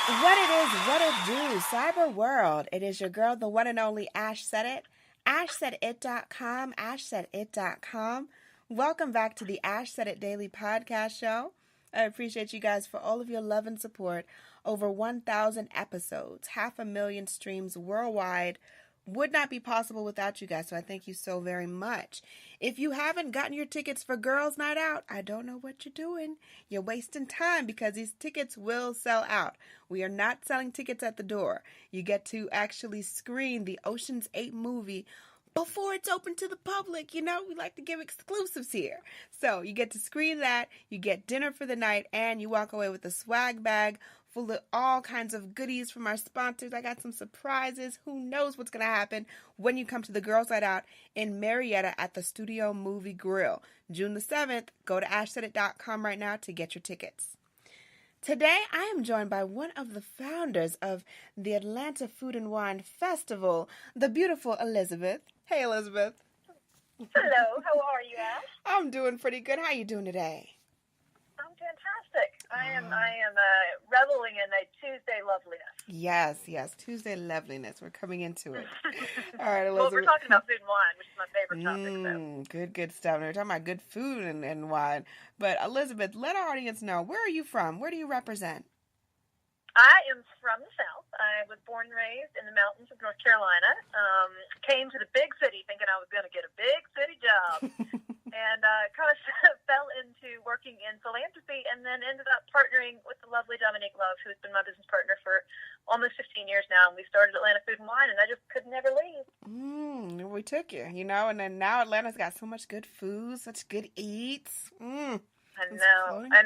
What it is, what it do, cyber world. It is your girl, the one and only Ash Said It. AshSaidIt.com, AshSaidIt.com. Welcome back to the Ash Said It Daily Podcast Show. I appreciate you guys for all of your love and support. Over 1,000 episodes, 500,000 streams worldwide. Would not be possible without you guys, so I thank you so very much. If you haven't gotten your tickets for Girls Night Out, I don't know what you're doing. You're wasting time because these tickets will sell out. We are not selling tickets at the door. You get to actually screen the Ocean's 8 movie before it's open to the public. You know, we like to give exclusives here. So you get to screen that, you get dinner for the night, and you walk away with a swag bag full of all kinds of goodies from our sponsors. I got some surprises. Who knows what's going to happen when you come to the Girls Night Out in Marietta at the Studio Movie Grill. June the 7th, go to ashsaidit.com right now to get your tickets. Today, I am joined by one of the founders of the Atlanta Food and Wine Festival, the beautiful Elizabeth. Hey, Elizabeth. Hello, how are you, Ash? I'm doing pretty good. How are you doing today? I'm fantastic. I am reveling in a Tuesday loveliness. Yes, Tuesday loveliness. We're coming into it. All right, Elizabeth. Well, we're talking about food and wine, which is my favorite topic. So. Good stuff. We're talking about good food and wine. But Elizabeth, let our audience know, where are you from? Where do you represent? I am from the South. I was born and raised in the mountains of North Carolina. Came to the big city thinking I was going to get a big city job. And kind of fell into working in philanthropy and then ended up partnering with the lovely Dominique Love, who's been my business partner for almost 15 years now. And we started Atlanta Food and Wine, and I just could never leave. We took you, and then now Atlanta's got so much good food, such good eats. I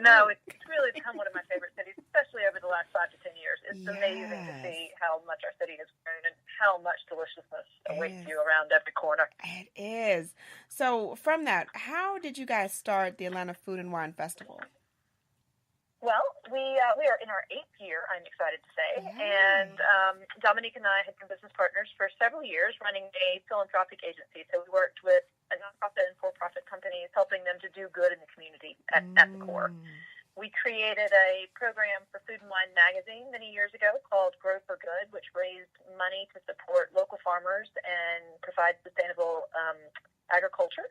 know. It's really become one of my favorite cities, especially over the last 5 to 10 years. It's amazing to see how much our city has grown and how much deliciousness awaits you around every corner. It is. So from that, how did you guys start the Atlanta Food and Wine Festival? Well, we are in our 8th year, I'm excited to say, and Dominique and I had been business partners for several years running a philanthropic agency. So we worked with a nonprofit and for-profit companies, helping them to do good in the community at the core. We created a program for Food and Wine magazine many years ago called Grow for Good, which raised money to support local farmers and provide sustainable agriculture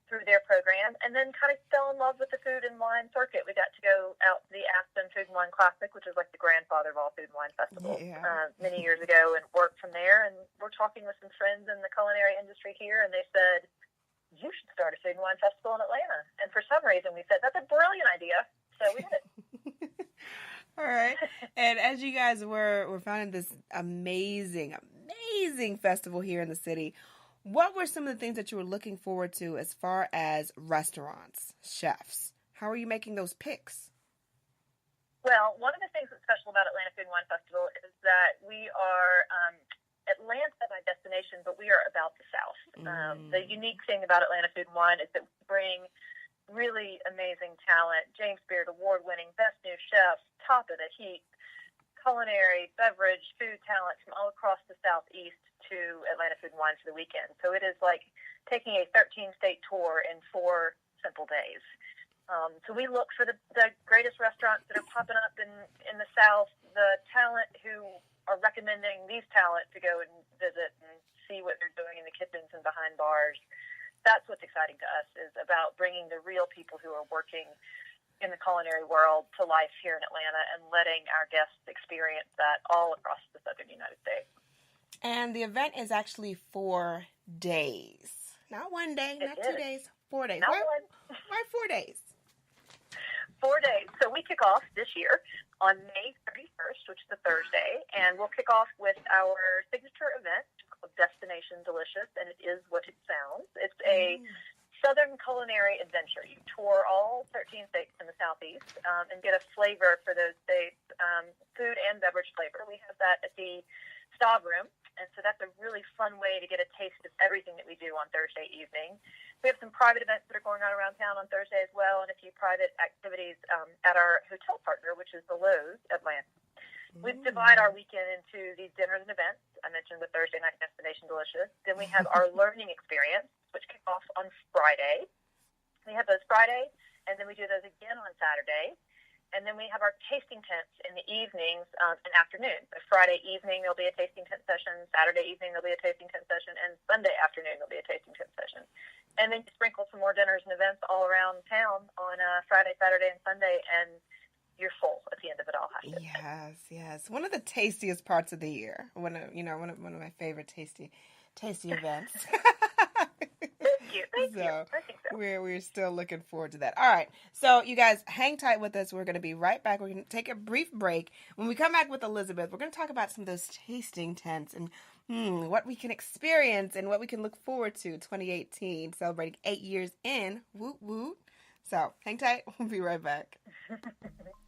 through their program, and then kind of fell in love with the food and wine circuit. We got to go out to the Aspen Food and Wine Classic, which is like the grandfather of all food and wine festivals, many years ago, and worked from there. And we're talking with some friends in the culinary industry here, and they said, you should start a food and wine festival in Atlanta. And for some reason, we said, that's a brilliant idea. So we did it. All right. And as you guys were founding this amazing festival here in the city, what were some of the things that you were looking forward to as far as restaurants, chefs? How are you making those picks? Well, one of the things that's special about Atlanta Food and Wine Festival is that we are Atlanta by destination, but we are about the South. The unique thing about Atlanta Food and Wine is that we bring really amazing talent, James Beard award-winning, best new chefs, top of the heap, culinary, beverage, food talent from all across the Southeast to Atlanta Food and Wine for the weekend. So it is like taking a 13-state tour in 4 simple days. So we look for the greatest restaurants that are popping up in the South, the talent who are recommending these talent to go and visit and see what they're doing in the kitchens and behind bars. That's what's exciting to us, is about bringing the real people who are working in the culinary world to life here in Atlanta and letting our guests experience that all across the southern United States. And the event is actually 4 days. Not 1 day, not 2 days, 4 days. Why 4 days? 4 days. So we kick off this year on May 31st, which is a Thursday, and we'll kick off with our signature event called Destination Delicious, and it is what it sounds. It's a Southern culinary adventure. You tour all 13 states in the Southeast and get a flavor for those states, food and beverage flavor. We have that at the Stav Room, and so that's a really fun way to get a taste of everything that we do on Thursday evening. We have some private events that are going on around town on Thursday as well, and a few private activities at our hotel partner, which is the Lowe's Atlanta. We divide our weekend into these dinners and events. I mentioned the Thursday night Destination Delicious. Then we have our learning experience, which kick off on Friday. We have those Friday, and then we do those again on Saturday. And then we have our tasting tents in the evenings and afternoons. So Friday evening, there'll be a tasting tent session. Saturday evening, there'll be a tasting tent session. And Sunday afternoon, there'll be a tasting tent session. And then you sprinkle some more dinners and events all around town on Friday, Saturday, and Sunday, and you're full at the end of it all. Yes. One of the tastiest parts of the year. One of my favorite tasty events. Thank you. I think so. We're still looking forward to that. All right. So you guys hang tight with us. We're going to be right back. We're going to take a brief break. When we come back with Elizabeth, we're going to talk about some of those tasting tents and what we can experience and what we can look forward to 2018, celebrating 8 years in. Woot woot. So hang tight. We'll be right back.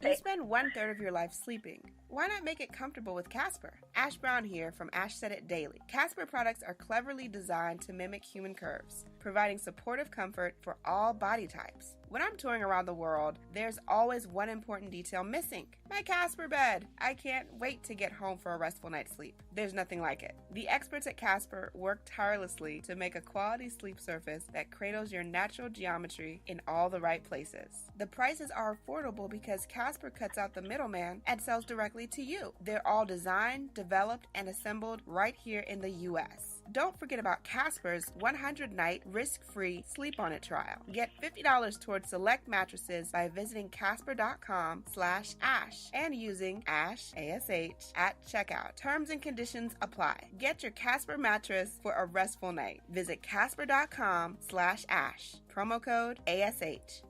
You spend 1/3 of your life sleeping. Why not make it comfortable with Casper? Ash Brown here from Ash Said It Daily. Casper products are cleverly designed to mimic human curves, providing supportive comfort for all body types. When I'm touring around the world, there's always one important detail missing. My Casper bed. I can't wait to get home for a restful night's sleep. There's nothing like it. The experts at Casper work tirelessly to make a quality sleep surface that cradles your natural geometry in all the right places. The prices are affordable because Casper cuts out the middleman and sells directly to you. They're all designed, developed, and assembled right here in the U.S. Don't forget about Casper's 100-night risk-free Sleep On It trial. Get $50 towards select mattresses by visiting casper.com/ash and using ASH, ASH, at checkout. Terms and conditions apply. Get your Casper mattress for a restful night. Visit casper.com/ash. Promo code ASH.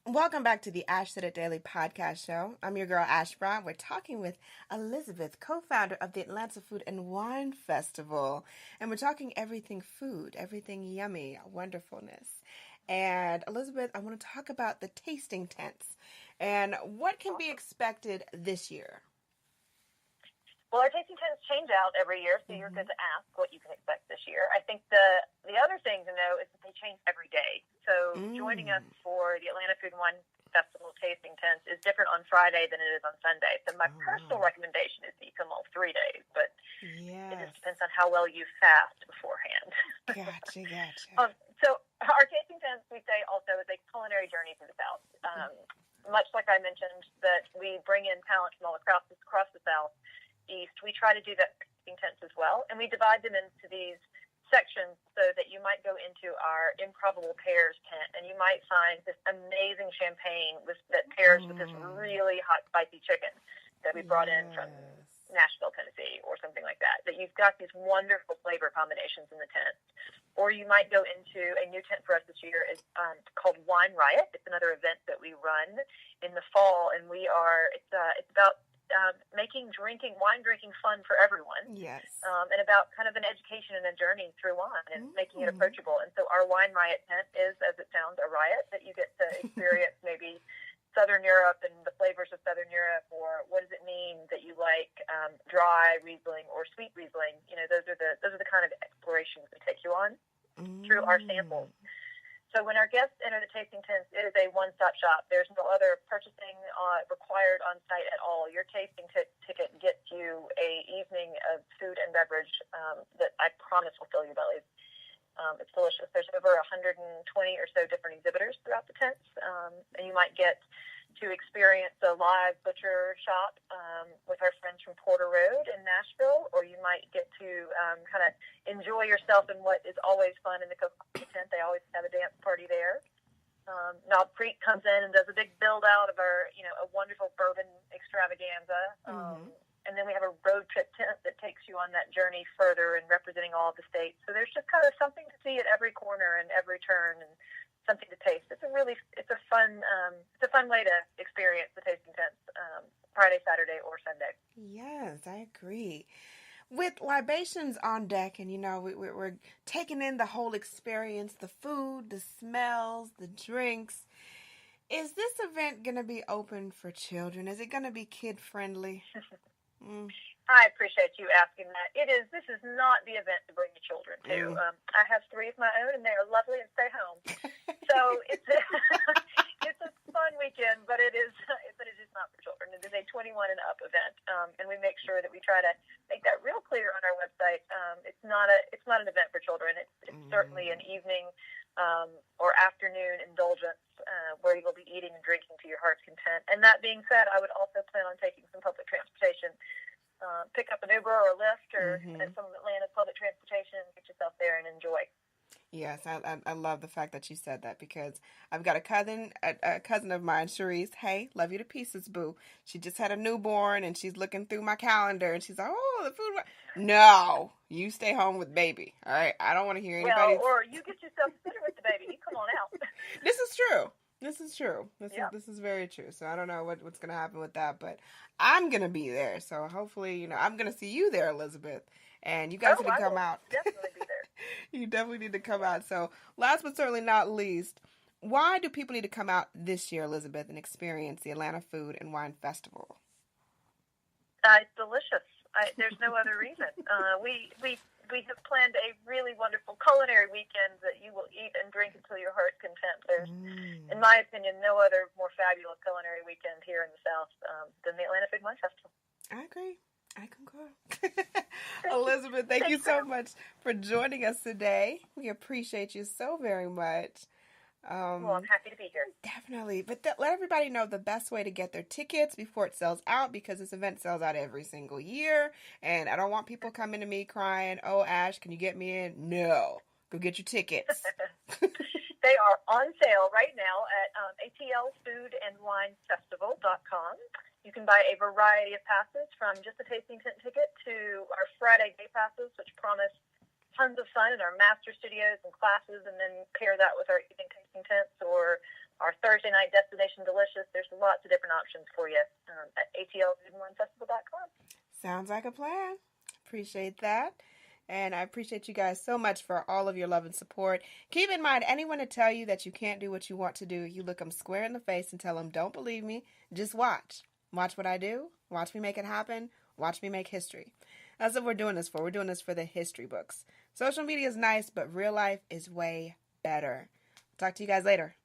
Welcome back to the Ash Said It Daily podcast show. I'm your girl, Ash Brown. We're talking with Elizabeth, co-founder of the Atlanta Food and Wine Festival. And we're talking everything food, everything yummy, wonderfulness. And Elizabeth, I want to talk about the tasting tents and what can be expected this year. Well, our tasting tents change out every year, so you're good to ask what you can expect this year. I think the other thing to know is that they change every day. So joining us for the Atlanta Food and Wine Festival tasting tents is different on Friday than it is on Sunday. So my personal recommendation is that you come all 3 days, but it just depends on how well you fast beforehand. Gotcha. So our tasting tents, we say also, is a culinary journey through the South. Much like I mentioned that we bring in talent from all across the South, East, we try to do that for tasting tents as well, and we divide them into these sections so that you might go into our Improbable Pears tent and you might find this amazing champagne that pairs with this really hot spicy chicken that we brought in from Nashville, Tennessee, or something like that. That you've got these wonderful flavor combinations in the tent. Or you might go into a new tent for us this year is called Wine Riot. It's another event that we run in the fall, and it's about making wine drinking fun for everyone. Yes. And about kind of an education and a journey through wine and making it approachable. And so our Wine Riot tent is, as it sounds, a riot that you get to experience maybe Southern Europe and the flavors of Southern Europe, or what does it mean that you like dry Riesling or sweet Riesling? You know, those are the kind of explorations we take you on through our samples. So when our guests enter the tasting tents, it is a one-stop shop. There's no other purchasing required on site at all. Your tasting ticket gets you a evening of food and beverage that I promise will fill your bellies. It's delicious. There's over 120 or so different exhibitors throughout the tents, and you might get to experience a live butcher shop with our friends from Porter Road in Nashville, or you might get to kind of enjoy yourself in what is always fun in the Coca-Cola tent. They always have a dance party there. Knob Creek comes in and does a big build out of our, a wonderful bourbon extravaganza. And then we have a road trip tent that takes you on that journey further and representing all of the states. So there's just kind of something to see at every corner and every turn, and something to taste. It's a fun way to experience the tasting tents Friday, Saturday, or Sunday. Yes, I agree. With libations on deck, and we're taking in the whole experience, the food, the smells, the drinks. Is this event going to be open for children? Is it going to be kid friendly? I appreciate you asking that. This is not the event to bring the children to. I have 3 of my own, and they are lovely and stay home. So it's a fun weekend, but it is not for children. It is a 21 and up event, and we make sure that we try to make that real clear on our website. It's not an event for children. It's certainly an evening or afternoon indulgence where you'll be eating and drinking to your heart's content. And that being said, I would also plan on taking some public transportation. Pick up an Uber or a Lyft or some of Atlanta's public transportation and get yourself there and enjoy. Yes, I love the fact that you said that, because I've got a cousin of mine, Cherise. Hey, love you to pieces, boo. She just had a newborn, and she's looking through my calendar, and she's like, "Oh, the food." No, you stay home with baby. All right, I don't want to hear anybody. Well, or you get yourself a sitter with the baby. You come on out. This is true. This is very true. So I don't know what's gonna happen with that, but I'm gonna be there. So hopefully, I'm gonna see you there, Elizabeth. And you guys need to come out. Definitely be there. You definitely need to come out. So last but certainly not least, why do people need to come out this year, Elizabeth, and experience the Atlanta Food and Wine Festival? It's delicious. There's no other reason. We have planned a really wonderful culinary weekend that you will eat and drink until your heart's content. There's, in my opinion, no other more fabulous culinary weekend here in the South than the Atlanta Food and Wine Festival. I agree. I concur. Elizabeth, thank you so much for joining us today. We appreciate you so very much. Well, I'm happy to be here. Definitely. But let everybody know the best way to get their tickets before it sells out, because this event sells out every single year. And I don't want people coming to me crying, "Oh, Ash, can you get me in?" No. Go get your tickets. They are on sale right now at atlfoodandwinefestival.com. You can buy a variety of passes, from just a tasting tent ticket to our Friday day passes, which promise tons of fun in our master studios and classes, and then pair that with our evening tasting tents or our Thursday night Destination Delicious. There's lots of different options for you at atlfoodandwinefestival.com. Sounds like a plan. Appreciate that. And I appreciate you guys so much for all of your love and support. Keep in mind, anyone to tell you that you can't do what you want to do, you look them square in the face and tell them, "Don't believe me, just watch. Watch what I do. Watch me make it happen. Watch me make history." That's what we're doing this for. We're doing this for the history books. Social media is nice, but real life is way better. Talk to you guys later.